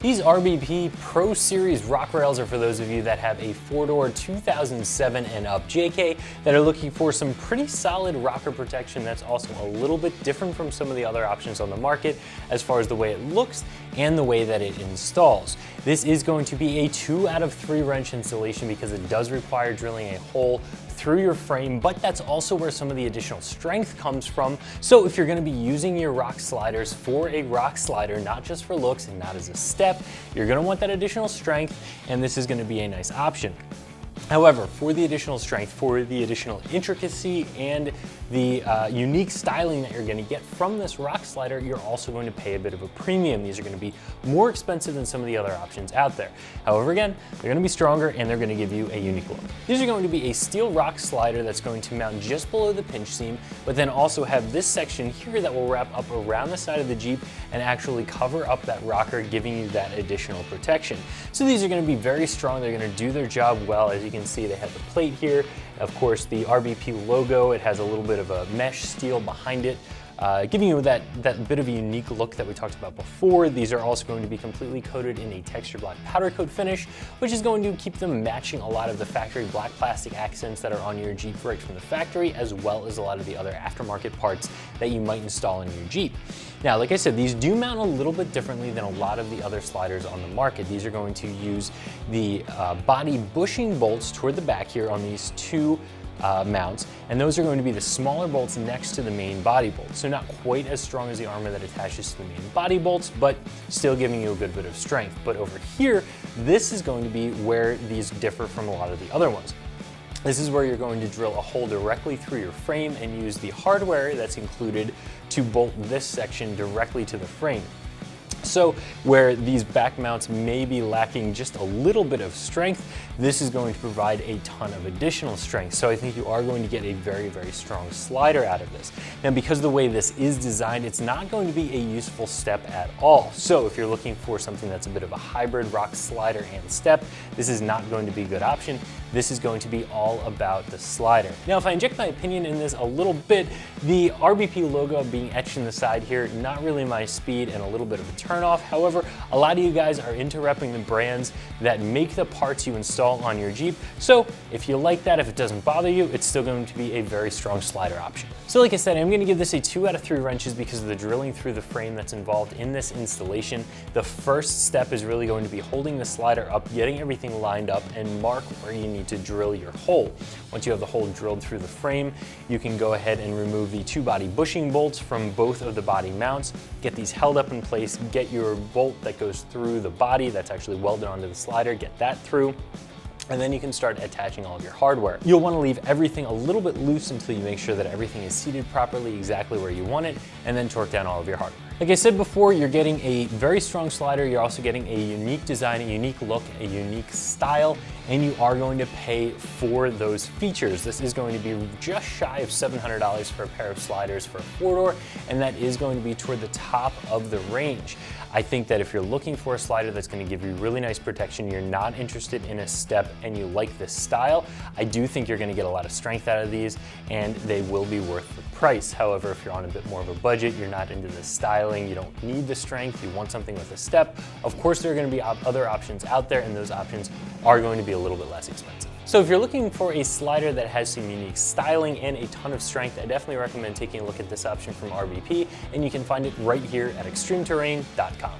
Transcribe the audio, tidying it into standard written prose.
These RBP Pro-Series Rock Rails are for those of you that have a four-door 2007 and up JK that are looking for some pretty solid rocker protection that's also a little bit different from some of the other options on the market as far as the way it looks and the way that it installs. This is going to be a 2 out of 3 wrench installation because it does require drilling a hole through your frame, but that's also where some of the additional strength comes from. So if you're going to be using your rock sliders for a rock slider, not just for looks and not as a step, you're going to want that additional strength, and this is going to be a nice option. However, for the additional strength, for the additional intricacy, and the unique styling that you're going to get from this rock slider, you're also going to pay a bit of a premium. These are going to be more expensive than some of the other options out there. However, again, they're going to be stronger and they're going to give you a unique look. These are going to be a steel rock slider that's going to mount just below the pinch seam, but then also have this section here that will wrap up around the side of the Jeep and actually cover up that rocker, giving you that additional protection. So these are going to be very strong. They're going to do their job well. As you can see, they have the plate here. Of course, the RBP logo, it has a little bit of a mesh steel behind it, giving you that bit of a unique look that we talked about before. These are also going to be completely coated in a texture black powder coat finish, which is going to keep them matching a lot of the factory black plastic accents that are on your Jeep right from the factory, as well as a lot of the other aftermarket parts that you might install in your Jeep. Now, like I said, these do mount a little bit differently than a lot of the other sliders on the market. These are going to use the body bushing bolts toward the back here on these two mounts, and those are going to be the smaller bolts next to the main body bolt. So not quite as strong as the armor that attaches to the main body bolts, but still giving you a good bit of strength. But over here, this is going to be where these differ from a lot of the other ones. This is where you're going to drill a hole directly through your frame and use the hardware that's included to bolt this section directly to the frame. So where these back mounts may be lacking just a little bit of strength, this is going to provide a ton of additional strength. So I think you are going to get a very, very strong slider out of this. Now, because of the way this is designed, it's not going to be a useful step at all. So if you're looking for something that's a bit of a hybrid rock slider and step, this is not going to be a good option. This is going to be all about the slider. Now, if I inject my opinion in this a little bit, the RBP logo being etched in the side here, not really my speed and a little bit of a turnoff. However, a lot of you guys are into repping the brands that make the parts you install on your Jeep. So if you like that, if it doesn't bother you, it's still going to be a very strong slider option. So like I said, I'm going to give this a 2 out of 3 wrenches because of the drilling through the frame that's involved in this installation. The first step is really going to be holding the slider up, getting everything lined up, and mark where you need to drill your hole. Once you have the hole drilled through the frame, you can go ahead and remove the 2 body bushing bolts from both of the body mounts, get these held up in place, get your bolt that goes through the body that's actually welded onto the slider, get that through, and then you can start attaching all of your hardware. You'll want to leave everything a little bit loose until you make sure that everything is seated properly exactly where you want it, and then torque down all of your hardware. Like I said before, you're getting a very strong slider, you're also getting a unique design, a unique look, a unique style, and you are going to pay for those features. This is going to be just shy of $700 for a pair of sliders for a 4-door, and that is going to be toward the top of the range. I think that if you're looking for a slider that's going to give you really nice protection, you're not interested in a step, and you like this style, I do think you're going to get a lot of strength out of these, and they will be worth the price. However, if you're on a bit more of a budget, you're not into the styling, you don't need the strength, you want something with a step, of course there are going to be other options out there, and those options are going to be a little bit less expensive. So if you're looking for a slider that has some unique styling and a ton of strength, I definitely recommend taking a look at this option from RBP, and you can find it right here at ExtremeTerrain.com.